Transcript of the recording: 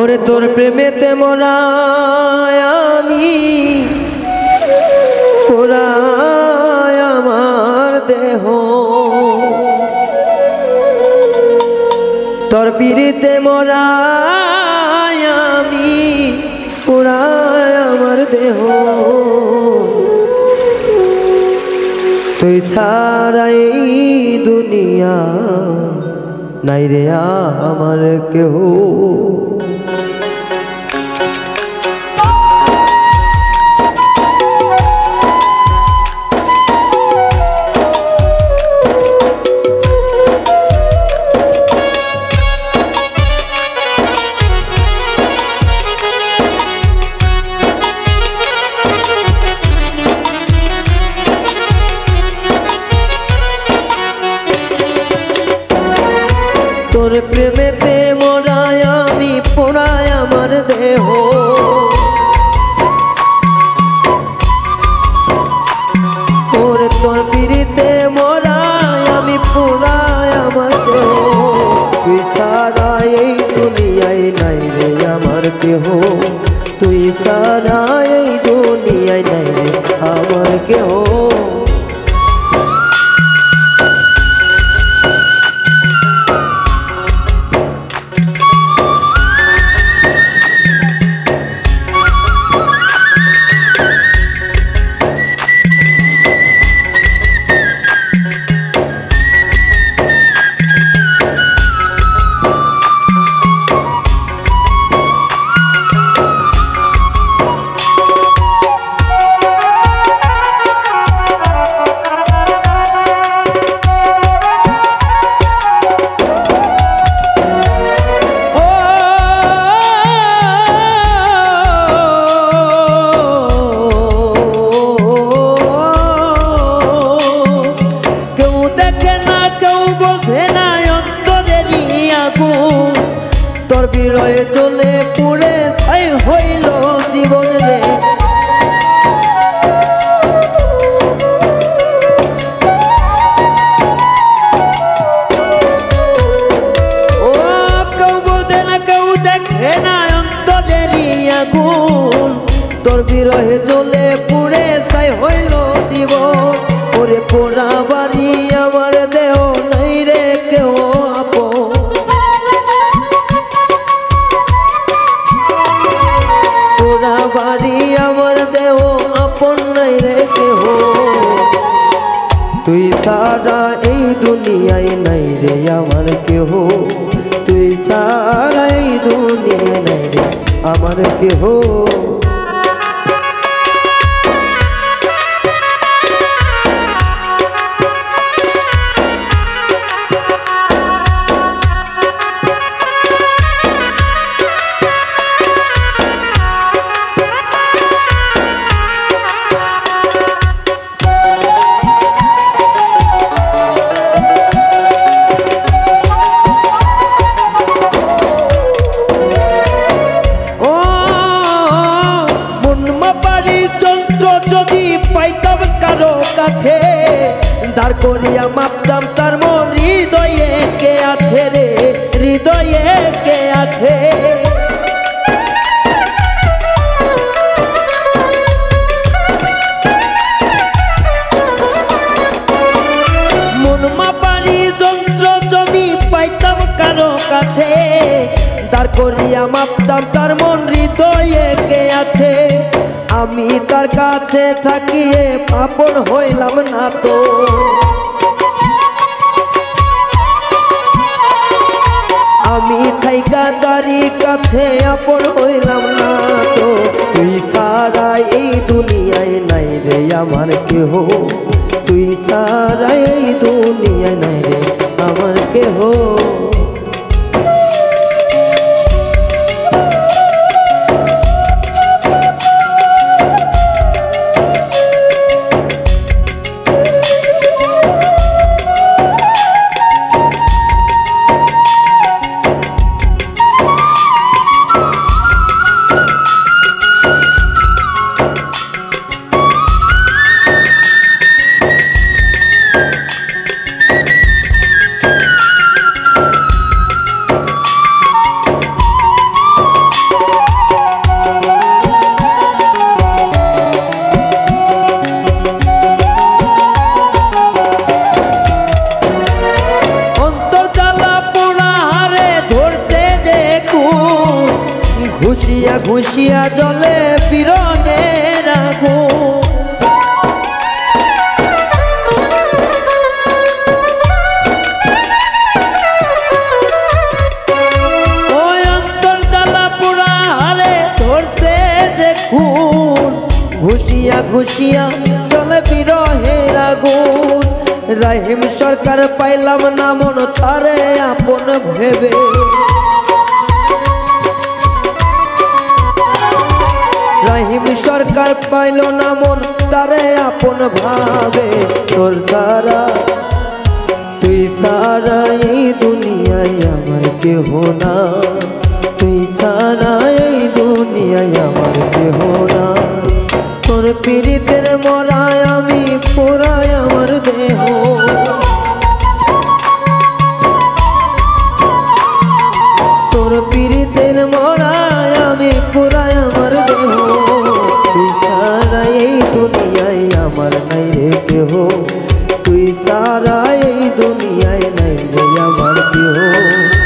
ওরে তোর প্রেমেতে মরা আমি পোড়ায় আমার দেহ, তোর পিড়িতে মরা আমি পোড়ায় আমার দেহ। তুই ছাড়া এই দুনিয়া নাই রে আমার কেউ। তোর প্রেমেতে মরায় আমি পোড়ায় আমার দেহ, ওরে তোর পিড়িতে মরায় আমি পোড়ায় আমার দেহ। তুই ছাড়া এই দুনিয়ায় নাই রে আমার কেহ, তুই ছাড়া এই দুনিয়ায় নাই রে আমার কেহ। তোর বিরহে চলে পুড়ে ছাই হইল জীবন রে, ও কেউ বোঝে না কেউ দেখে না অন্তরেরই আগুন। তোর বিরহে চলে পুড়ে ছাই হইল জীবন, ওরে পোড়া বাড়ি আমার দেহ নাই রে কেউ আপন। বাড়ি আমার দেহ আপন নাই রে কেহ, তুই ছাড়া এই দুনিয়ায় নাই রে আমার কেহ, তুই ছাড়া এই দুনিয়ায় নাই রে আমার কেহ। পাইতাম কারো কাছে দাঁড় করিয়া মাপতাম তার মন, হৃদয়ে কে আছে রে হৃদয়ে কে আছে। মন মাপারি যন্ত্র যদি পাইতাম কারো কাছে দাঁড় করিয়া মাপতাম তার মন, হৃদয়ে কে আছে। আমি তার কাছে থাকিয়ে আপন হইলাম না তো, আমি থাইকা তারি কাছে আপন হইলাম না তো। তুই ছাড়া এই দুনিয়ায় নাই রে আমার কেহ, তুই ছাড়া এই দুনিয়ায় নাই রে আমার কেহ। ঘুষিয়া ঘুষিয়া জলে পীড়নের আগুন ওই অন্তর জ্বালা পোড়া হারে ধরছে যে খুন ঘুষিয়া ঘুষিয়া জলে বিরহের আগুন রহিম সরকার পাইলাম না মন তারে আপন ভেবে রহিম সরকার পাইল না মন তারে আপন ভাবে তোর সারা তুই সারা এই দুনিয়ায় আমার কেহ না তুই সারা এই দুনিয়ায় আমার কেহ না তোর পীড়িতের মরায় আমি পোড়াই আমার দেহ তোর পীড়িতের মরায় আমি পোড়াই আমার দেহ তুই সারা এই দুনিয়ায় আমার নাই রে কেহ তুই সারা এই দুনিয়ায় নাই রে আমার কেহ